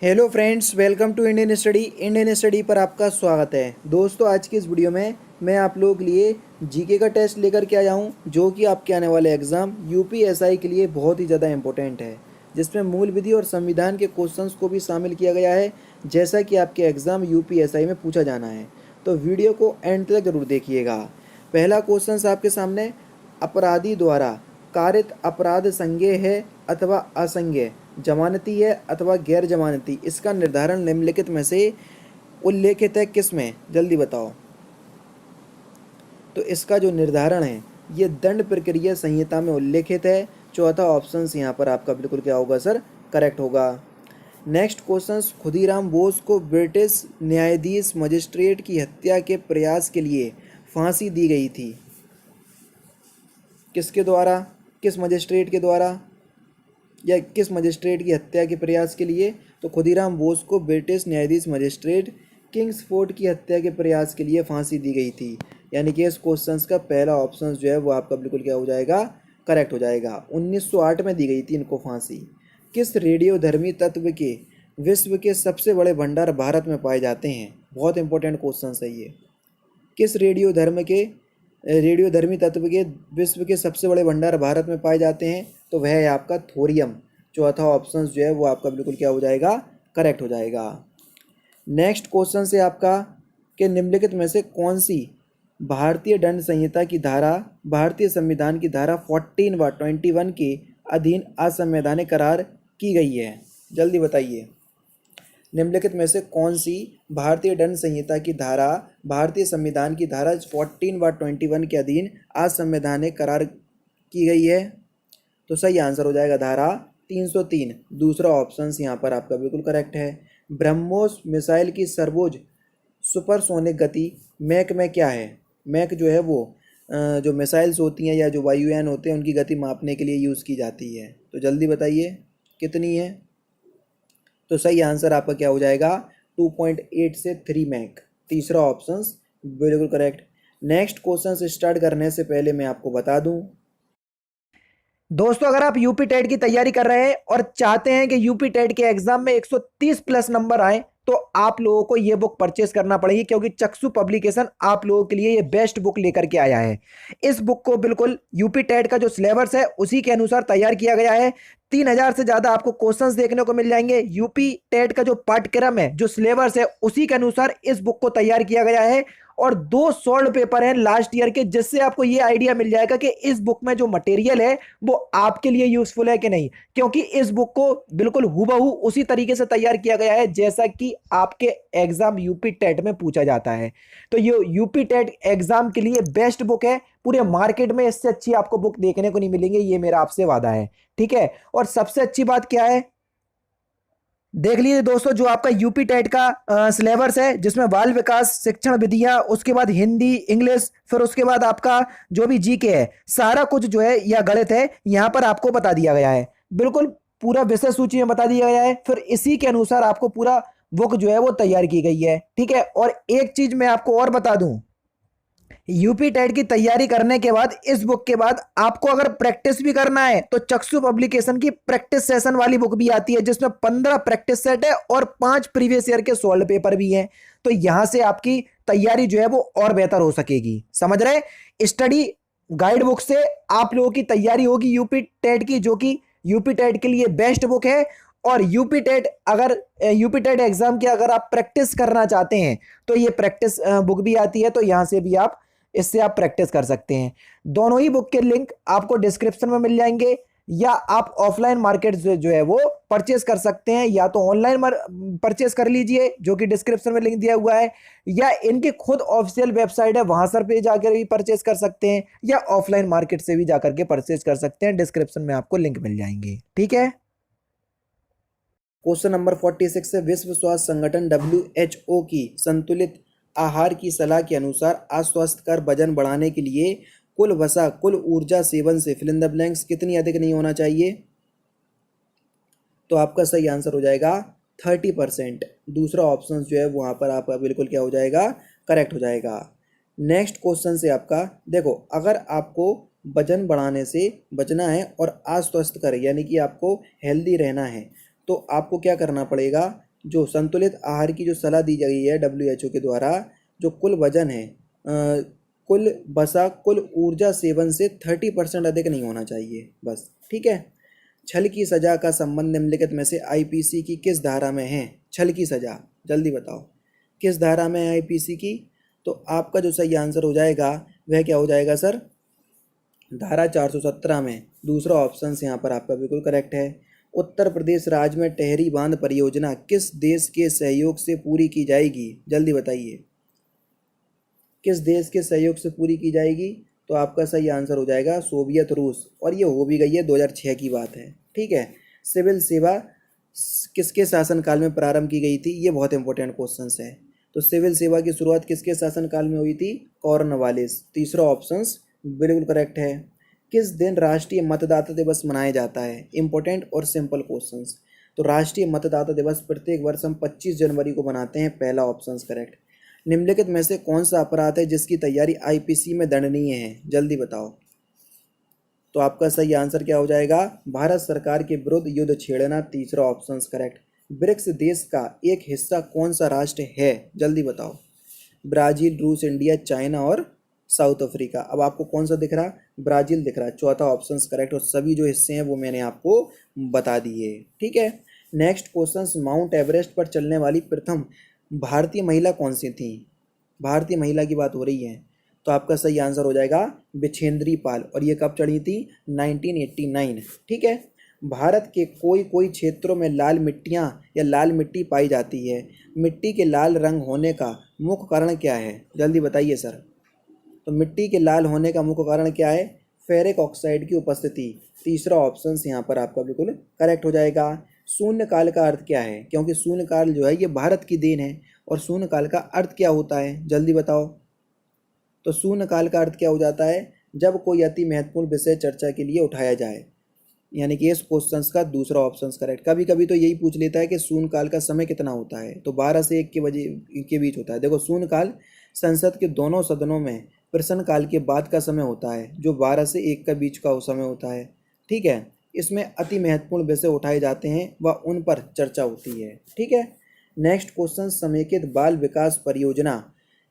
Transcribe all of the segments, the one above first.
Hello friends, welcome to Indian study पर आपका स्वागत है। दोस्तों, आज की इस वीडियो में मैं आप लोगों के लिए जीके का टेस्ट लेकर के आया हूँ, जो कि आपके आने वाले एग्ज़ाम यूपीएसआई के लिए बहुत ही ज़्यादा इंपॉर्टेंट है, जिसमें मूल विधि और संविधान के क्वेश्चंस को भी शामिल किया गया है, जैसा कि आपके एग्ज़ाम यूपीएसआई में पूछा जाना है। तो वीडियो को एंड तक जरूर देखिएगा। पहला क्वेश्चन आपके सामने, अपराधी द्वारा कारित अपराध संज्ञेय है अथवा असंज्ञेय, जमानती है अथवा गैर जमानती, इसका निर्धारण निम्नलिखित में से उल्लेखित है किसमें? जल्दी बताओ। तो इसका जो निर्धारण है ये दंड प्रक्रिया संहिता में उल्लेखित है। चौथा ऑप्शन यहाँ पर आपका बिल्कुल क्या होगा सर? करेक्ट होगा। नेक्स्ट क्वेश्चन, खुदीराम बोस को ब्रिटिश न्यायाधीश मजिस्ट्रेट की हत्या के प्रयास के लिए फांसी दी गई थी। किसके द्वारा? किस मजिस्ट्रेट के द्वारा या किस मजिस्ट्रेट की हत्या के प्रयास के लिए? तो खुदीराम बोस को ब्रिटिश न्यायाधीश मजिस्ट्रेट किंग्सफोर्ड की हत्या के प्रयास के लिए फांसी दी गई थी। यानी कि इस क्वेश्चन का पहला ऑप्शन जो है वो आपका बिल्कुल क्या हो जाएगा? करेक्ट हो जाएगा। 1908 में दी गई थी इनको फांसी। किस रेडियोधर्मी तत्व के विश्व के सबसे बड़े भंडार भारत में पाए जाते हैं? बहुत इंपॉर्टेंट क्वेश्चन है ये। किस रेडियोधर्मी तत्व के विश्व के सबसे बड़े भंडार भारत में पाए जाते हैं? तो वह है आपका थोरियम। चौथा ऑप्शन जो है वो आपका बिल्कुल क्या हो जाएगा? करेक्ट हो जाएगा। नेक्स्ट क्वेश्चन से आपका कि निम्नलिखित में से कौन सी भारतीय दंड संहिता की धारा भारतीय संविधान की धारा 14 व 21 के अधीन असंवैधानिक करार की गई है? जल्दी बताइए। निम्नलिखित में से कौन सी भारतीय दंड संहिता की धारा भारतीय संविधान की धारा 14 व 21 के अधीन असंवैधानिक करार की गई है? तो सही आंसर हो जाएगा धारा 303। दूसरा ऑप्शन यहाँ पर आपका बिल्कुल करेक्ट है। ब्रह्मोस मिसाइल की सर्वोच्च सुपरसोनिक गति मैक में क्या है? मैक जो है वो जो मिसाइल्स होती हैं या जो वायुयान होते हैं उनकी गति मापने के लिए यूज़ की जाती है। तो जल्दी बताइए कितनी है? तो सही आंसर आपका क्या हो जाएगा? 2.8 से 3 मैक। तीसरा ऑप्शन बिल्कुल करेक्ट। नेक्स्ट क्वेश्चन से स्टार्ट करने से पहले मैं आपको बता दूं, दोस्तों, अगर आप यूपी टेट की तैयारी कर रहे हैं और चाहते हैं कि यूपी टेट के एग्जाम में 130 प्लस नंबर आए, तो आप लोगों को यह बुक परचेस करना पड़ेगी, क्योंकि चक्षु पब्लिकेशन आप लोगों के लिए ये बेस्ट बुक लेकर के आया है। इस बुक को बिल्कुल यूपी टेट का जो सिलेबस है उसी के अनुसार तैयार किया गया है। 3000 से ज्यादा आपको क्वेश्चंस देखने को मिल जाएंगे। यूपी टेट का जो पाठ्यक्रम है, जो सिलेबस है, उसी के अनुसार इस बुक को तैयार किया गया है। और 2 सॉल्व पेपर हैं लास्ट ईयर के, जिससे आपको ये आइडिया मिल जाएगा कि इस बुक में जो मटेरियल है वो आपके लिए यूजफुल है कि नहीं, क्योंकि इस बुक को बिल्कुल हूबहू उसी तरीके से तैयार किया गया है जैसा कि आपके एग्जाम यूपी टेट में पूछा जाता है। तो ये यूपी टेट एग्जाम के लिए बेस्ट बुक है। पूरे मार्केट में इससे अच्छी आपको बुक देखने को नहीं मिलेंगे, ये मेरा आपसे वादा है। ठीक है। और सबसे अच्छी बात क्या है, देख लीजिए दोस्तों, जो आपका यूपी टेट का सिलेबस है, जिसमें बाल विकास, शिक्षण विधियां, उसके बाद हिंदी, इंग्लिश, फिर उसके बाद आपका जो भी जीके है, सारा कुछ जो है या गणित है, यहां पर आपको बता दिया गया है। बिल्कुल पूरा विषय सूची में बता दिया गया है। फिर इसी के अनुसार आपको पूरा बुक जो है वो तैयार की गई है। ठीक है। और एक चीज मैं आपको और बता दूं, यूपी टेट की तैयारी करने के बाद इस बुक के बाद आपको अगर प्रैक्टिस भी करना है तो चक्षु पब्लिकेशन की प्रैक्टिस सेशन वाली बुक भी आती है, जिसमें 15 प्रैक्टिस सेट है और 5 प्रीवियस ईयर के सॉल्व पेपर भी हैं। तो यहां से आपकी तैयारी जो है वो और बेहतर हो सकेगी। समझ रहे? स्टडी गाइड बुक से आप लोगों की तैयारी होगी यूपी टेट की, जो कि यूपी टेट के लिए बेस्ट बुक है। और यूपी टेट एग्जाम की अगर आप प्रैक्टिस करना चाहते हैं तो ये प्रैक्टिस बुक भी आती है, तो यहां से भी आप इससे आप प्रैक्टिस कर सकते हैं। दोनों ही बुक के लिंक आपको डिस्क्रिप्शन में मिल जाएंगे, या आप ऑफलाइन मार्केट जो है वो परचेस कर सकते हैं, या तो ऑनलाइन परचेस कर लीजिए जो कि डिस्क्रिप्शन में लिंक दिया हुआ है, या इनकी खुद ऑफिशियल वेबसाइट है वहां सर पे जाकर भी परचेस कर सकते हैं, या ऑफलाइन मार्केट से भी जाकर के परचेस कर सकते हैं। डिस्क्रिप्शन में आपको लिंक मिल जाएंगे। ठीक है। क्वेश्चन नंबर 46 है, विश्व स्वास्थ्य संगठन WHO की संतुलित आहार की सलाह के अनुसार अस्वास्थ्यकर वजन बढ़ाने के लिए कुल वसा कुल ऊर्जा सेवन से फिल इन द ब्लैंक्स कितनी अधिक नहीं होना चाहिए? तो आपका सही आंसर हो जाएगा 30%। दूसरा ऑप्शन जो है वहां पर आपका बिल्कुल क्या हो जाएगा? करेक्ट हो जाएगा। नेक्स्ट क्वेश्चन से आपका देखो, अगर आपको वजन बढ़ाने से बचना है और अस्वस्थकर यानी कि आपको हेल्दी रहना है, तो आपको क्या करना पड़ेगा? जो संतुलित आहार की जो सलाह दी गई है WHO के द्वारा, जो कुल वजन है कुल वसा कुल ऊर्जा सेवन से 30% अधिक नहीं होना चाहिए बस, ठीक है। छल की सजा का संबंध निम्नलिखित में से IPC की किस धारा में है? छल की सजा, जल्दी बताओ किस धारा में है IPC की? तो आपका जो सही आंसर हो जाएगा वह क्या हो जाएगा सर? धारा 417 में। दूसरा ऑप्शन यहाँ पर आपका बिल्कुल करेक्ट है। उत्तर प्रदेश राज्य में टेहरी बांध परियोजना किस देश के सहयोग से पूरी की जाएगी? जल्दी बताइए, किस देश के सहयोग से पूरी की जाएगी? तो आपका सही आंसर हो जाएगा सोवियत रूस, और ये हो भी गई है, 2006 की बात है, ठीक है। सिविल सेवा किसके शासनकाल में प्रारंभ की गई थी? ये बहुत इंपॉर्टेंट क्वेश्चन है। तो सिविल सेवा की शुरुआत किसके शासनकाल में हुई थी? कॉर्नवालिस। तीसरा ऑप्शन बिल्कुल करेक्ट है। किस दिन राष्ट्रीय मतदाता दिवस मनाया जाता है? इंपॉर्टेंट और सिंपल क्वेश्चंस। तो राष्ट्रीय मतदाता दिवस प्रत्येक वर्ष हम 25 जनवरी को मनाते हैं, पहला ऑप्शन करेक्ट। निम्नलिखित में से कौन सा अपराध है जिसकी तैयारी IPC में दंडनीय है? जल्दी बताओ। तो आपका सही आंसर क्या हो जाएगा? भारत सरकार के विरुद्ध युद्ध छेड़ना, तीसरा ऑप्शन करेक्ट। ब्रिक्स देश का एक हिस्सा कौन सा राष्ट्र है? जल्दी बताओ। ब्राज़ील, रूस, इंडिया, चाइना और साउथ अफ्रीका। अब आपको कौन सा दिख रहा? ब्राज़ील दिख रहा है, चौथा ऑप्शन करेक्ट। और सभी जो हिस्से हैं वो मैंने आपको बता दिए, ठीक है। नेक्स्ट क्वेश्चन, माउंट एवरेस्ट पर चलने वाली प्रथम भारतीय महिला कौन सी थी? भारतीय महिला की बात हो रही है, तो आपका सही आंसर हो जाएगा बिछेंद्री पाल। और ये कब चढ़ी थी? 1989, ठीक है। भारत के कोई क्षेत्रों में लाल मिट्टियाँ या लाल मिट्टी पाई जाती है, मिट्टी के लाल रंग होने का मुख्य कारण क्या है? जल्दी बताइए सर। तो मिट्टी के लाल होने का मुख्य कारण क्या है? फेरिक ऑक्साइड की उपस्थिति, तीसरा ऑप्शन यहाँ पर आपका बिल्कुल करेक्ट हो जाएगा। शून्य काल का अर्थ क्या है? क्योंकि शून्य काल जो है ये भारत की देन है, और शून्य काल का अर्थ क्या होता है? जल्दी बताओ। तो शून्य काल का अर्थ क्या हो जाता है? जब कोई अति महत्वपूर्ण विषय चर्चा के लिए उठाया जाए, यानी कि इस क्वेश्चन का दूसरा ऑप्शन करेक्ट। कभी कभी तो यही पूछ लेता है कि शून्य काल का समय कितना होता है, तो 12 से 1 के बजे के बीच होता है। देखो, शून्य काल संसद के दोनों सदनों में प्रश्न काल के बाद का समय होता है, जो 12 से 1 का बीच का समय होता है, ठीक है। इसमें अति महत्वपूर्ण विषय उठाए जाते हैं व उन पर चर्चा होती है, ठीक है। नेक्स्ट क्वेश्चन, समेकित बाल विकास परियोजना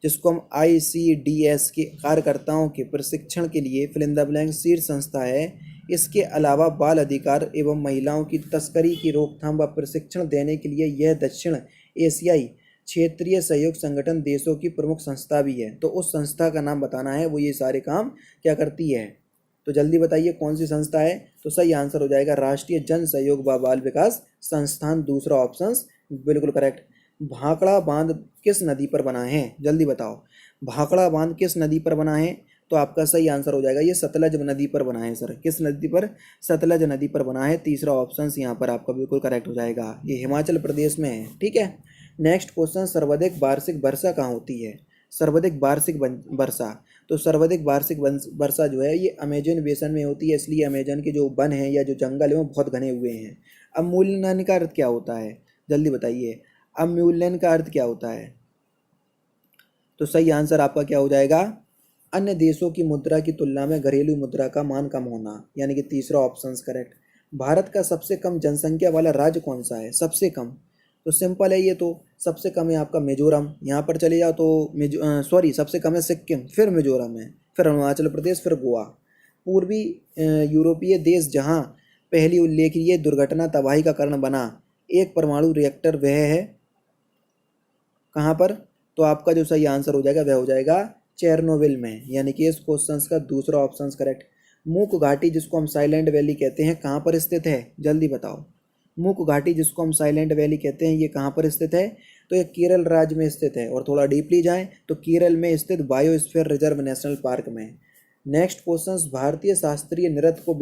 जिसको हम ICDS के कार्यकर्ताओं के प्रशिक्षण के लिए फिल इन द ब्लैंक शीर्ष संस्था है। इसके अलावा बाल अधिकार एवं महिलाओं की तस्करी की रोकथाम व प्रशिक्षण देने के लिए यह दक्षिण एशियाई क्षेत्रीय सहयोग संगठन देशों की प्रमुख संस्था भी है। तो उस संस्था का नाम बताना है, वो ये सारे काम क्या करती है? तो जल्दी बताइए कौन सी संस्था है? तो सही आंसर हो जाएगा राष्ट्रीय जन सहयोग व बाल विकास संस्थान, दूसरा ऑप्शन बिल्कुल करेक्ट। भाखड़ा बांध किस नदी पर बना है? जल्दी बताओ, भाखड़ा बांध किस नदी पर बना है? तो आपका सही आंसर हो जाएगा ये सतलज नदी पर बना है सर। किस नदी पर? सतलज नदी पर बना है, तीसरा ऑप्शन यहाँ पर आपका बिल्कुल करेक्ट हो जाएगा। ये हिमाचल प्रदेश में है, ठीक है। नेक्स्ट क्वेश्चन, सर्वाधिक वार्षिक वर्षा कहाँ होती है? सर्वाधिक वार्षिक वर्षा, तो सर्वाधिक वार्षिक वर्षा जो है ये अमेजन बेसन में होती है, इसलिए अमेजन के जो वन हैं या जो जंगल है वो बहुत घने हुए हैं। अवमूल्यन का अर्थ क्या होता है? जल्दी बताइए, अवमूल्यन का अर्थ क्या होता है? तो सही आंसर आपका क्या हो जाएगा? अन्य देशों की मुद्रा की तुलना में घरेलू मुद्रा का मान कम होना, यानी कि तीसरा ऑप्शन करेक्ट। भारत का सबसे कम जनसंख्या वाला राज्य कौन सा है? सबसे कम, तो सिंपल है ये, तो सबसे कम है आपका मिजोरम। यहाँ पर चले जाओ तो सबसे कम है सिक्किम, फिर मिजोरम है, फिर अरुणाचल प्रदेश, फिर गोवा। पूर्वी यूरोपीय देश जहाँ पहली उल्लेखनीय दुर्घटना तबाही का कारण बना एक परमाणु रिएक्टर वह है कहाँ पर? तो आपका जो सही आंसर हो जाएगा वह हो जाएगा चेरनोबिल में, यानी कि इस क्वेश्चन का दूसरा ऑप्शन करेक्ट। मूक घाटी जिसको हम साइलेंट वैली कहते हैं कहाँ पर स्थित है? जल्दी बताओ। मूक घाटी जिसको हम साइलेंट वैली कहते हैं ये कहाँ पर स्थित है? तो ये केरल राज्य में स्थित है, और थोड़ा डीपली जाएं तो केरल में स्थित बायोस्फीयर रिजर्व नेशनल पार्क में। नेक्स्ट क्वेश्चन, भारतीय शास्त्रीय नृत्य को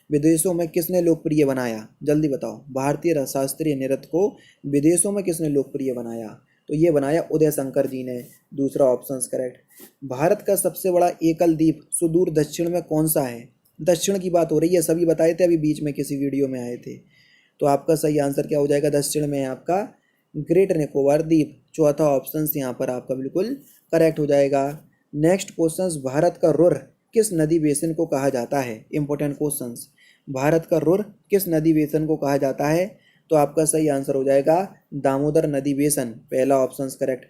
विदेशों में किसने लोकप्रिय बनाया? जल्दी बताओ, भारतीय शास्त्रीय नृत्य को विदेशों में किसने लोकप्रिय बनाया? तो ये बनाया उदय शंकर जी ने, दूसरा ऑप्शन करेक्ट। भारत का सबसे बड़ा एकल द्वीप सुदूर दक्षिण में कौन सा है? दक्षिण की बात हो रही है, सभी बताए थे अभी बीच में किसी वीडियो में आए थे। तो आपका सही आंसर क्या हो जाएगा? दक्षिण में आपका ग्रेट निकोबार द्वीप, चौथा ऑप्शन यहाँ पर आपका बिल्कुल करेक्ट हो जाएगा। नेक्स्ट क्वेश्चन, भारत का रुर किस नदी बेसिन को कहा जाता है? इंपॉर्टेंट क्वेश्चन, भारत का रुर किस नदी बेसिन को कहा जाता है? तो आपका सही आंसर हो जाएगा दामोदर नदी बेसन, पहला ऑप्शन करेक्ट।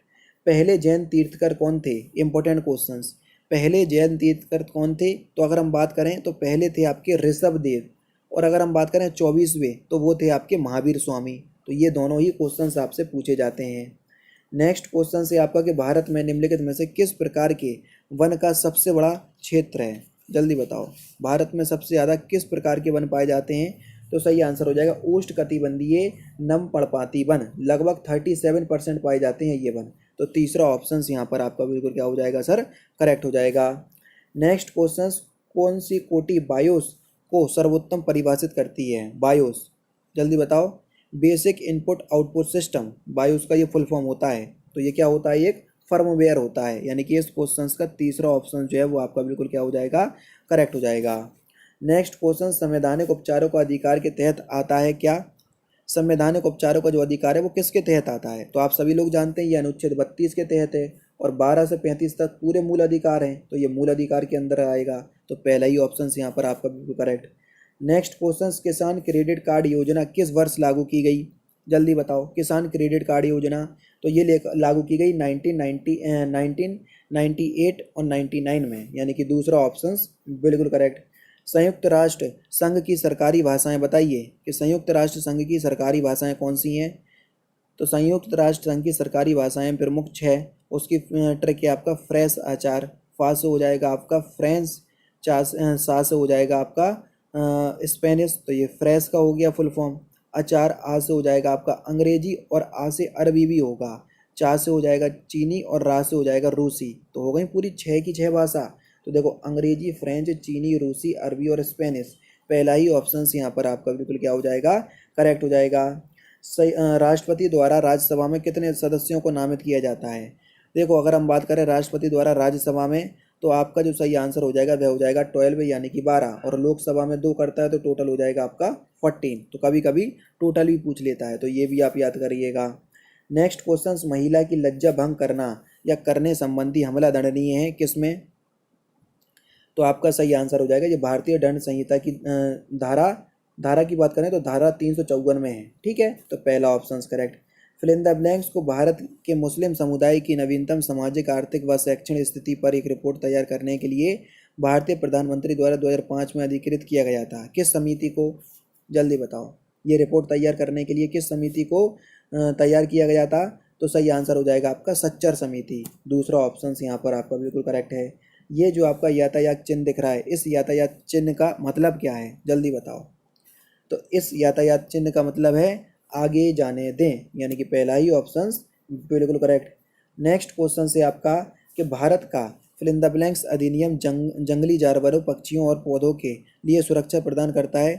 पहले जैन तीर्थकर कौन थे? Important questions. पहले जैन तीर्थकर कौन थे? तो अगर हम बात करें तो पहले थे आपके ऋषभ देव, और अगर हम बात करें 24वें तो वो थे आपके महावीर स्वामी। तो ये दोनों ही क्वेश्चंस आपसे पूछे जाते हैं। नेक्स्ट क्वेश्चन से आपका कि भारत में निम्नलिखित में से किस प्रकार के वन का सबसे बड़ा क्षेत्र है? जल्दी बताओ, भारत में सबसे ज़्यादा किस प्रकार के वन पाए जाते हैं? तो सही आंसर हो जाएगा उष्णकटिबंधीय नम पर्णपाती वन, लगभग 37% पाए जाते हैं ये वन। तो तीसरा ऑप्शन यहाँ पर आपका बिल्कुल क्या हो जाएगा सर? करेक्ट हो जाएगा। नेक्स्ट क्वेश्चन, कौन सी कोटि बायोस को सर्वोत्तम परिभाषित करती है? बायोस, जल्दी बताओ। Basic input output system, BIOS का ये फुल फॉर्म होता है। तो ये क्या होता है? एक फर्मवेयर होता है। यानी कि इस क्वेश्चन का तीसरा ऑप्शन जो है वो आपका बिल्कुल क्या हो जाएगा? करेक्ट हो जाएगा। नेक्स्ट क्वेश्चन, संवैधानिक उपचारों का अधिकार के तहत आता है क्या? संवैधानिक उपचारों का जो अधिकार है वो किसके तहत आता है? तो आप सभी लोग जानते हैं ये अनुच्छेद 32 के तहत है, और 12 से 35 तक पूरे मूल अधिकार हैं, तो ये मूल अधिकार के अंदर आएगा। तो पहला ही ऑप्शन यहाँ पर आपका बिल्कुल करेक्ट। नेक्स्ट क्वेश्चन, किसान क्रेडिट कार्ड योजना किस वर्ष लागू की गई? जल्दी बताओ। किसान क्रेडिट कार्ड योजना तो ये लागू की गई 1998 और 99 में, यानी कि दूसरा ऑप्शन बिल्कुल करेक्ट। संयुक्त राष्ट्र संघ की सरकारी भाषाएं बताइए कि संयुक्त राष्ट्र संघ की सरकारी भाषाएं कौन सी हैं? तो संयुक्त राष्ट्र संघ की सरकारी भाषाएं प्रमुख 6, उसकी ट्रिक है आपका फ्रेंच आचार, फा से हो जाएगा आपका फ्रेंच, सा से हो जाएगा आपका स्पेनिश, तो ये फ्रेंच का हो गया फुल फॉर्म। आचार, आ से हो जाएगा आपका अंग्रेजी, और आ से अरबी भी होगा। चा से हो जाएगा चीनी, और रा से हो जाएगा रूसी। तो हो गई पूरी 6 की 6 भाषा। तो देखो, अंग्रेजी, फ्रेंच, चीनी, रूसी, अरबी और स्पेनिश, पहला ही ऑप्शन यहाँ पर आपका बिल्कुल क्या हो जाएगा? करेक्ट हो जाएगा। राष्ट्रपति द्वारा राज्यसभा में कितने सदस्यों को नामित किया जाता है? देखो, अगर हम बात करें राष्ट्रपति द्वारा राज्यसभा में, तो आपका जो सही आंसर हो जाएगा वह हो जाएगा 12, यानी कि 12, और लोकसभा में 2 करता है तो टोटल हो जाएगा आपका 14। तो कभी कभी टोटल भी पूछ लेता है, तो ये भी आप याद करिएगा। नेक्स्ट क्वेश्चन, महिला की लज्जा भंग करना या करने संबंधी हमला दंडनीय है किसमें? तो आपका सही आंसर हो जाएगा, ये भारतीय दंड संहिता की धारा की बात करें तो धारा 354 में है। ठीक है, तो पहला option correct. Fill in the blanks को भारत के मुस्लिम समुदाय की नवीनतम सामाजिक, आर्थिक व शैक्षणिक स्थिति पर एक रिपोर्ट तैयार करने के लिए भारतीय प्रधानमंत्री द्वारा 2005 में अधिकृत किया गया था। किस समिति को? जल्दी बताओ। ये रिपोर्ट तैयार करने के लिए किस समिति को तैयार किया गया था? तो सही आंसर हो जाएगा आपका सच्चर समिति, दूसरा ऑप्शन यहाँ पर आपका बिल्कुल करेक्ट है। ये जो आपका यातायात चिन्ह दिख रहा है, इस यातायात चिन्ह का मतलब क्या है? जल्दी बताओ। तो इस यातायात चिन्ह का मतलब है आगे जाने दें, यानी कि पहला ही ऑप्शन बिल्कुल करेक्ट। नेक्स्ट क्वेश्चन से आपका कि भारत का फिल इन द ब्लैंक्स अधिनियम जंगली जानवरों, पक्षियों और पौधों के लिए सुरक्षा प्रदान करता है।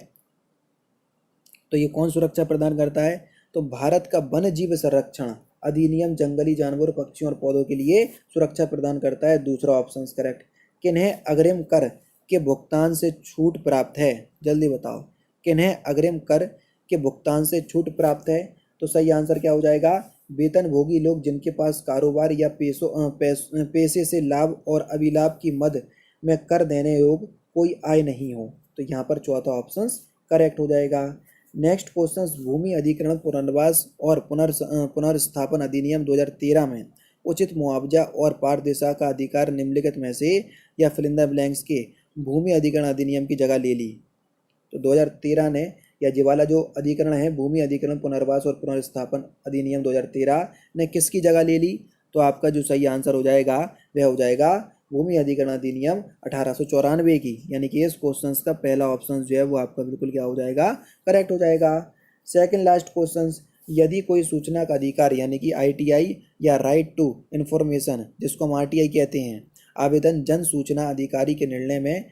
तो ये कौन सुरक्षा प्रदान करता है? तो भारत का वन जीव संरक्षण अधिनियम जंगली जानवरों, पक्षियों और पौधों के लिए सुरक्षा प्रदान करता है, दूसरा ऑप्शन करेक्ट। किन्हें अग्रिम कर के भुगतान से छूट प्राप्त है? जल्दी बताओ, किन्हें अग्रिम कर के भुगतान से छूट प्राप्त है? तो सही आंसर क्या हो जाएगा? वेतनभोगी लोग जिनके पास कारोबार या पैसे से लाभ और अभिलाभ की मद में कर देने योग्य कोई आय नहीं हो। तो यहाँ पर चौथा ऑप्शन करेक्ट हो जाएगा। नेक्स्ट क्वेश्चन, भूमि अधिग्रहण, पुनर्वास और पुनर्स्थापन अधिनियम 2013 में उचित मुआवजा और पारदिशा का अधिकार निम्नलिखित में से या फिल इन द ब्लैंक्स के भूमि अधिग्रहण अधिनियम की जगह ले ली? तो 2013 ने, या ये वाला जो अधिकरण है भूमि अधिग्रहण, पुनर्वास और पुनर्स्थापन अधिनियम 2013 ने किसकी जगह ले ली? तो आपका जो सही आंसर हो जाएगा वह हो जाएगा भूमि अधिग्रहण अधिनियम 1894 की, यानी कि इस क्वेश्चन का पहला ऑप्शन जो है वो आपका बिल्कुल क्या हो जाएगा? करेक्ट हो जाएगा। सेकंड लास्ट क्वेश्चन, यदि कोई सूचना का अधिकार यानी कि ITI या राइट टू इन्फॉर्मेशन, जिसको हम RTI कहते हैं, आवेदन जन सूचना अधिकारी के निर्णय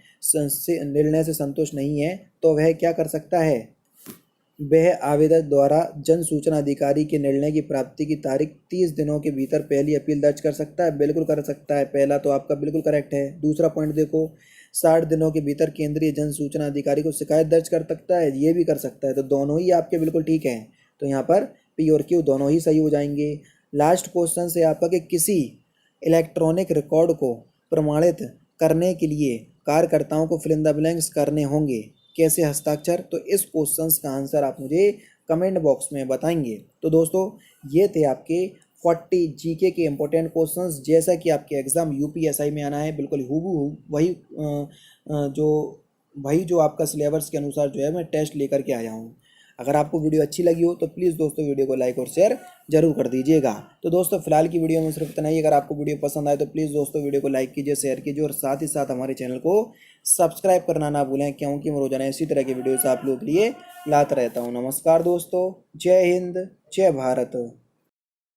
से संतुष्ट नहीं है, तो वह क्या कर सकता है? वह आवेदक द्वारा जन सूचना अधिकारी के निर्णय की प्राप्ति की तारीख 30 दिनों के भीतर पहली अपील दर्ज कर सकता है। बिल्कुल कर सकता है, पहला तो आपका बिल्कुल करेक्ट है। दूसरा पॉइंट देखो, 60 दिनों के भीतर केंद्रीय जन सूचना अधिकारी को शिकायत दर्ज कर सकता है, ये भी कर सकता है। तो दोनों ही आपके बिल्कुल ठीक हैं, तो यहाँ पर P और Q दोनों ही सही हो जाएंगे। लास्ट क्वेश्चन से आपका कि किसी इलेक्ट्रॉनिक रिकॉर्ड को प्रमाणित करने के लिए कार्यकर्ताओं को फिल इन द ब्लैंक्स करने होंगे, कैसे हस्ताक्षर? तो इस क्वेश्चन का आंसर आप मुझे कमेंट बॉक्स में बताएंगे। तो दोस्तों ये थे आपके 40 जीके के इम्पोर्टेंट क्वेश्चंस। जैसा कि आपके एग्ज़ाम यूपीएसआई में आना है, बिल्कुल हूबहू वही जो आपका सिलेबस के अनुसार जो है मैं टेस्ट लेकर के आया हूँ। अगर आपको वीडियो अच्छी लगी हो तो प्लीज़ दोस्तों वीडियो को लाइक और शेयर जरूर कर दीजिएगा। तो दोस्तों फिलहाल की वीडियो में सिर्फ इतना ही। अगर आपको वीडियो पसंद आए तो प्लीज़ दोस्तों वीडियो को लाइक कीजिए, शेयर कीजिए और साथ ही साथ हमारे चैनल को सब्सक्राइब करना ना भूलें, क्योंकि मैं रोजाना इसी तरह की वीडियोस आप लोगों के लिए लाता रहता हूँ। नमस्कार दोस्तों, जय हिंद, जय भारत।